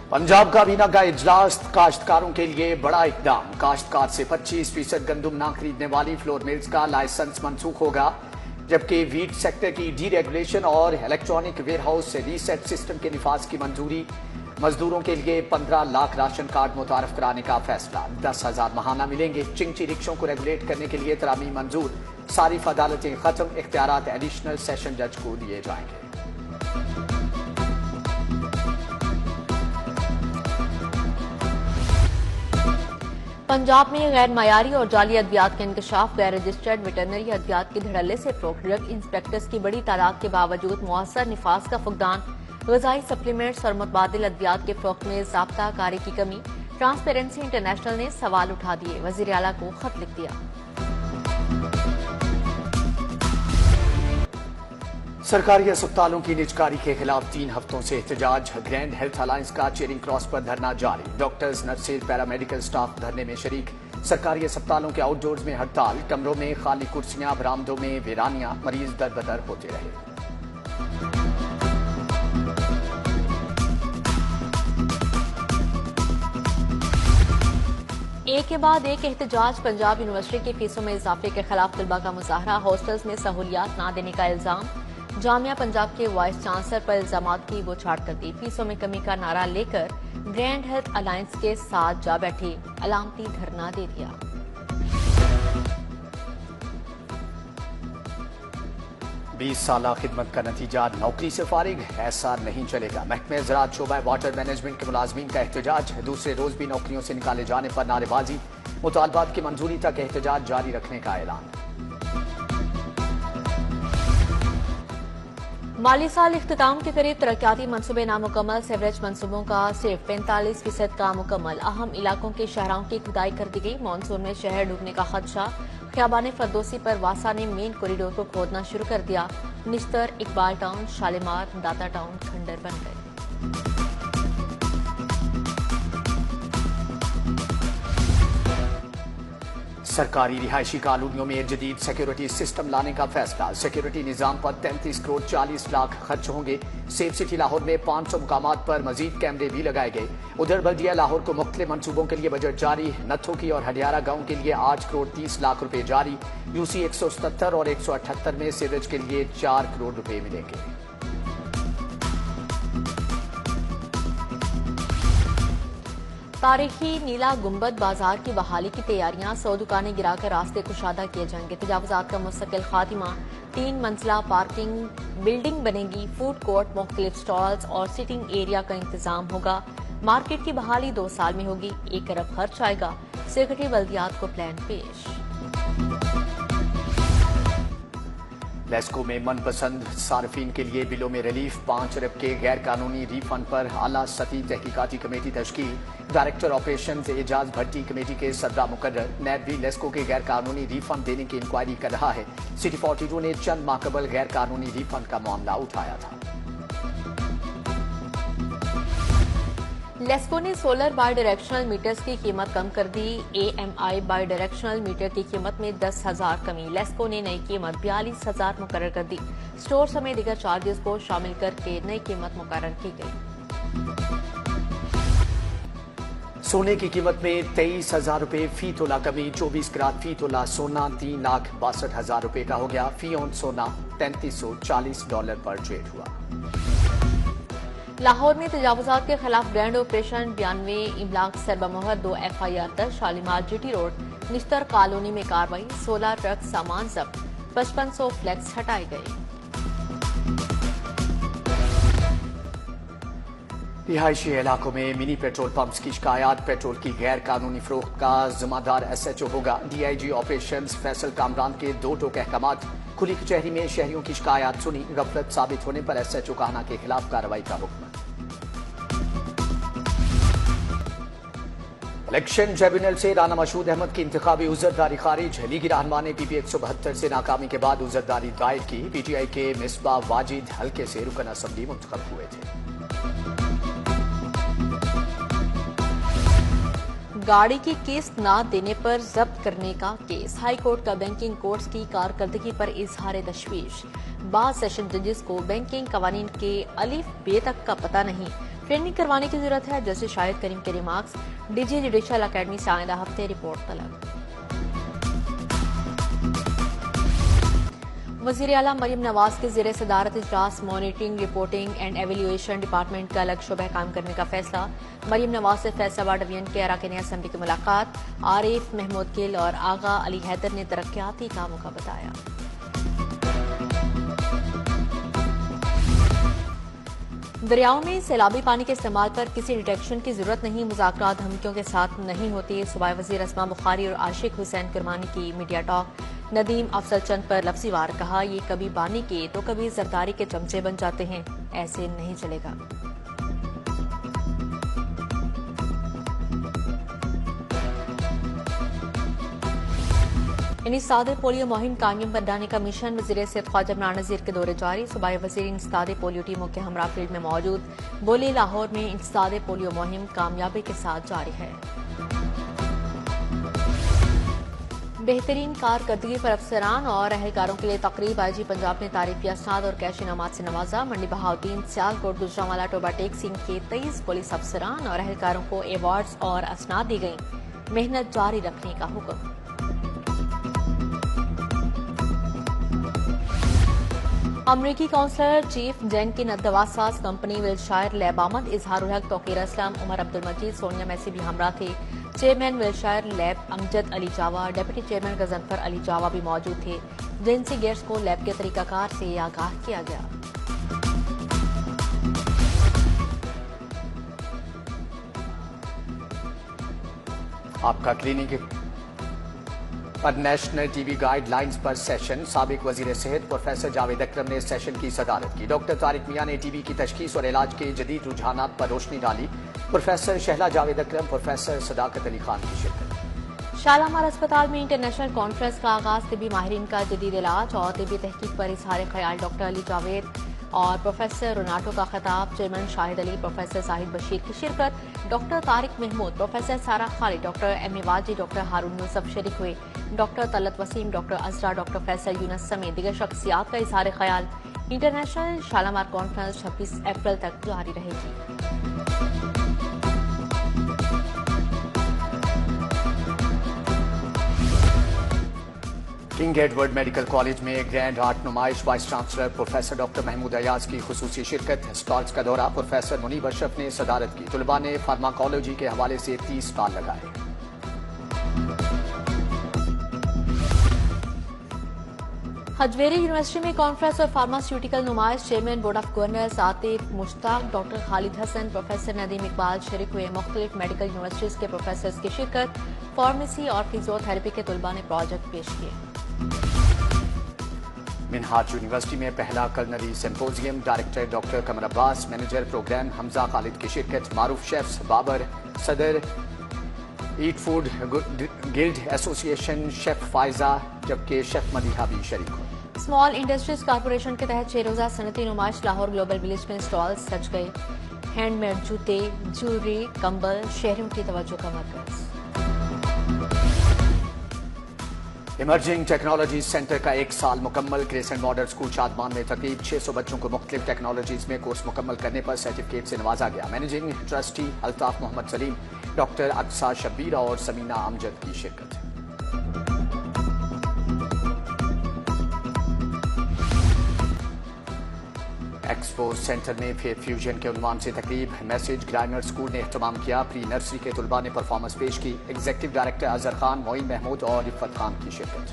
पंजाब काबीना का इजलास, काश्तकारों के लिए बड़ा इकदाम। काश्तकार से 25% गंदम ना खरीदने वाली फ्लोर मिल्स का लाइसेंस मनसूख होगा, जबकि वीट सेक्टर की डीरेगुलेशन और इलेक्ट्रॉनिक वेयर हाउस से रीसेट सिस्टम के निफाज की मंजूरी। मजदूरों के लिए 15 लाख राशन कार्ड मुतारफ कराने का फैसला। 10,000 महाना मिलेंगे। चिंची रिक्शों को रेगुलेट करने के लिए तरामीम मंजूर। सारिफ अदालतें खत्म, इख्तियारात एडिशनल सेशन जज को दिए जाएंगे। पंजाब में गैर मयारी और जाली अद्वियात का इंकशाफ, गैर रजिस्टर्ड वेटरनरी अद्वियात के धड़ल्ले से रोक। ड्रग इंस्पेक्टर्स की बड़ी तादाद के बावजूद मुअस्सर निफाज का फुकदान। ग़िज़ाई सप्लीमेंट्स और मुतबादिल अद्वियात के फ़रोख्त में ज़ाब्ता कारी की कमी। ट्रांसपेरेंसी इंटरनेशनल ने सवाल उठा दिए, वज़ीर आला को खत लिख दिया। सरकारी अस्पतालों की निजकारी के खिलाफ 3 हफ्तों से एहतजाज। ग्रैंड हेल्थ अलायंस का चेरिंग क्रॉस पर धरना जारी। डॉक्टर्स, नर्सेज, पैरामेडिकल स्टाफ धरने में शरीक। सरकारी अस्पतालों के आउटडोर्स में हड़ताल। कमरों में खाली कुर्सियां, बरामदों में वीरानियां। मरीज दर-बदर होते रहे। एक के बाद एक एहतजाज। पंजाब यूनिवर्सिटी की फीसों में इजाफे के खिलाफ तलबा का मुजाहरा। हॉस्टल्स में सहूलियात न देने का इल्जाम। जामिया पंजाब के वाइस चांसलर पर इल्जामात की वो छाट कर दी। फीसों में कमी का नारा लेकर ग्रैंड हेल्थ अलायंस के साथ जा बैठे, अलामती धरना दे दिया। बीस साल खिदमत का नतीजा नौकरी से फारिग, ऐसा नहीं चलेगा। महकमे ज़राअत शोबा वाटर मैनेजमेंट के मुलाजमीन का एहतजाज। दूसरे रोज भी नौकरियों से निकाले जाने पर नारेबाजी। मुतालबात की मंजूरी तक एहतजाज जारी रखने का ऐलान। माली साल इख्तिताम के करीब तरक्याती मनसूबे नामुकम्मल। सेवरेज मनसूबों का सिर्फ 45% काम मुकम्मल। अहम इलाकों के शहराओं की खुदाई कर दी गई। मानसून में शहर डूबने का खदशा। खियाबान फरदोसी पर वासा ने मेन कॉरिडोर को खोदना शुरू कर दिया। निश्तर, इकबाल टाउन, शालीमार, दाता टाउन खंडर बन गए। सरकारी रिहायशी कॉलोनियों में जदीद सिक्योरिटी सिस्टम लाने का फैसला। सिक्योरिटी निजाम पर 33 करोड़ 40 लाख खर्च होंगे। सेफ सिटी लाहौर में 500 मुकामात पर मजीद कैमरे भी लगाए गए। उधर बल्दिया लाहौर को मुख्तलिफ मंसूबों के लिए बजट जारी। नत्थोकी और हडियारा गांव के लिए 8 करोड़ 30 लाख रुपए जारी। यूसी 177 और 178 में सीवरेज के लिए 4 करोड़ रुपए मिलेंगे। तारीखी नीला गुंबद बाजार की बहाली की तैयारियां। 100 दुकानें गिराकर रास्ते कुशादा किए जाएंगे। तजावुजात का मुस्तकिल खात्मा। 3 मंजिला पार्किंग बिल्डिंग बनेगी। फूड कोर्ट, मुख्तलिफ स्टॉल्स और सिटिंग एरिया का इंतजाम होगा। मार्केट की बहाली 2 साल में होगी। 1 अरब खर्च आएगा। सेक्रेटरी बल्दियात को प्लान पेश। लेस्को में मनपसंद सार्फिन के लिए बिलों में रिलीफ। 5 अरब के गैर कानूनी रिफंड पर आला सतही तहकीकाती कमेटी तश्कील। डायरेक्टर ऑपरेशंस एजाज भट्टी कमेटी के सदरा मुकर्रर। नैब भी लेस्को के गैर कानूनी रिफंड देने की इंक्वायरी कर रहा है। सिटी 42 ने चंद माह कबल गैर कानूनी रिफंड का मामला उठाया था। लेस्को ने सोलर बाई डायरेक्शनल मीटर्स की कीमत कम कर दी। AMI बाई डायरेक्शनल मीटर की कीमत में 10,000 कमी। लेस्को ने नई कीमत 42,000 मुकर्रर कर दी। स्टोर समेत दीगर चार्जेस को शामिल करके नई कीमत मुकर्रर की गई। सोने की कीमत में 23,000 रुपए फी तोला कमी। 24 कैरेट फी तोला सोना 3,62,000 रुपए का हो गया। फी ऑन सोना $3,340 पर ट्रेड हुआ। लाहौर में तजावुजात के खिलाफ ग्रैंड ऑपरेशन 92 इमलाक सरबमोहर 2 FIR दर्ज। Shalimar GT road Nishtar colony में कार्रवाई। 16 ट्रक सामान जब्त। 5500 फ्लैक्स हटाए गए। रिहायशी इलाकों में मिनी पेट्रोल पंप्स की शिकायत। पेट्रोल की गैर कानूनी फरोख्त का जिम्मेदार SHO होगा। DIG ऑपरेशंस फैसल कामरान के 2 टोक अहकामात। खुली कचहरी में शहरियों की शिकायत सुनी। गफलत साबित होने पर SHO कहना के खिलाफ कार्रवाई का हुक्म। इलेक्शन ट्रिब्यूनल से राना मशहूद अहमद की इंतखाबी उज़रदारी खारिज। लीगी रहनुमा ने PP 172 से नाकामी के बाद उज़रदारी दायर की। PTI के मिसबा वाजिद हल्के से रुकन असम्बली मुंतखब हुए थे। गाड़ी की किस्त ना देने पर जब्त करने का केस। हाई कोर्ट का बैंकिंग कोर्ट्स की कारकर्दगी पर इजहार तशवीश। बाद सेशन जजेस को बैंकिंग कवानीन के अलिफ बे तक का पता नहीं। ٹریننگ کروانے کی ضرورت ہے، جسٹس شاہد کریم کے remarks. D G judicial academy سے آئندہ ہفتے رپورٹ طلب۔ وزیر اعلیٰ مریم نواز کے زیر صدارت اجلاس monitoring, reporting and evaluation department کا الگ شعبہ قائم کرنے کا فیصلہ۔ مریم نواز سے فیصل آباد ڈویژن کے اراکین اسمبلی کی ملاقات۔ عارف محمود گل اور آغا علی حیدر نے ترقیاتی کاموں کا بتایا۔ دریاؤں میں سیلابی پانی کے استعمال پر کسی ڈیٹیکشن کی ضرورت نہیں، مذاکرات دھمکیوں کے ساتھ نہیں ہوتی۔ صوبائی وزیر اسما بخاری اور عاشق حسین کرمانی کی میڈیا ٹاک۔ ندیم افضل چند پر لفظی وار، کہا یہ کبھی بانی کے تو کبھی زرداری کے چمچے بن جاتے ہیں، ایسے نہیں چلے گا۔ انسداد پولیو مہم کامیاب بنانے کا مشن، وزیر صحت خواجہ عمران نذیر کے دورے جاری۔ صوبائی وزیر انسداد پولیو ٹیموں کے ہمراہ فیلڈ میں موجود، بولے لاہور میں انسداد پولیو مہم کامیابی کے ساتھ جاری ہے۔ بہترین کارکردگی پر افسران اور اہلکاروں کے لیے تقریب، آئی جی پنجاب نے تعریفی اسناد اور کیش انعامات سے نوازا۔ منڈی بہاؤدین، سیالکوٹ، گوجرانوالا، ٹوبہ ٹیک سنگھ کے 23 پولیس افسران اور اہلکاروں کو ایوارڈز اور اسناد دی گئیں، محنت جاری رکھنے کا حکم۔ امریکی کونسلر چیف جین کی دواساز کمپنی ویلشائر لیب آمد، اظہار الحق توقیر اسلم، عمر عبدالمجید، سونیا میسی بھی ہمراہ تھے۔ چیئرمین ویلشائر لیب امجد علی جاوا، ڈپٹی چیئرمین غضنفر علی جاوا بھی موجود تھے۔ جنسی گیٹس کو لیب کے طریقہ کار سے آگاہ کیا گیا۔ آپ کا کلینک پر نیشنل ٹی وی گائیڈ لائنز پر سیشن، سابق وزیر صحت پروفیسر جاوید اکرم نے سیشن کی صدارت کی۔ ڈاکٹر طارق میاں نے ٹی بی کی تشخیص اور علاج کے جدید رجحانات پر روشنی ڈالی۔ پروفیسر شہلا جاوید اکرم، پروفیسر صداقت علی خان کی شرکت۔ شالامار اسپتال میں انٹرنیشنل کانفرنس کا آغاز، طبی ماہرین کا جدید علاج اور طبی تحقیق پر اظہار خیال، ڈاکٹر علی جاوید اور پروفیسر روناٹو کا خطاب، چیئرمین شاہد علی، پروفیسر زاہد بشیر کی شرکت، doctor Tariq Mahmood, professor Sara Khalid, doctor M A Waji, doctor Haroon Yousuf شریک ہوئے، doctor Talat Waseem, doctor Azra, doctor Faisal Younis سمیت دیگر شخصیات کا اظہار خیال۔ انٹرنیشنل شالامار کانفرنس 26 اپریل تک جاری رہے گی۔ کنگ ایڈورڈ میڈیکل کالج میں گرینڈ آرٹ نمائش، vice chancellor professor doctor Mahmood Ayaz کی خصوصی شرکت۔ اسٹالز کا دورہ پروفیسر منیب اشرف نے صدارت کی۔ طلباء نے فارماکالوجی کے حوالے سے 30 اسٹال لگائے۔ حجویری یونیورسٹی میں کانفرنس اور فارماسیوٹیکل نمائش، chairman board of governors Atif Mushtaq, doctor Khalid Hassan, professor Nadeem Iqbal شریک ہوئے۔ مختلف میڈیکل یونیورسٹیز کے پروفیسرز کی شرکت۔ فارمیسی اور فزیو تھراپی کے طلباء نے پروجیکٹ پیش کیے۔ منہاج یونیورسٹی میں پہلا کلنری سمپوزیم، ڈائریکٹر ڈاکٹر قمر عباس، مینیجر پروگرام حمزہ خالد کی شرکت۔ معروف شیفز بابر، صدر ایٹ فوڈ گلڈ ایسوسی ایشن شیف فائزہ، جبکہ شیف مدیحہ بھی شریک ہوئی۔ اسمال انڈسٹریز کارپوریشن کے تحت 6 روزہ صنعتی نمائش، لاہور گلوبل ولیج میں اسٹالز سج گئے۔ ہینڈ میڈ جوتے، جیولری، کمبل شہریوں کی توجہ کا مرکز۔ ایمرجنگ ٹیکنالوجیز سینٹر کا 1 سال مکمل، کریسنٹ ماڈل اسکول شادمان میں تقریب، 600 بچوں کو مختلف ٹیکنالوجیز میں کورس مکمل کرنے پر سرٹیفکیٹ سے نوازا گیا۔ مینیجنگ ٹرسٹی الطاف محمد سلیم، ڈاکٹر اقصی شبیر اور سمینہ امجد کی شرکت۔ ایکسپو سینٹر میں فیتھ فیوژن کے عنوان سے تقریب، میسج گرامر اسکول نے اہتمام کیا۔ پری نرسری کے طلباء نے پرفارمنس پیش کی۔ ایگزیکٹو ڈائریکٹر اظہر خان، معین محمود اور رفت خان کی شرکت۔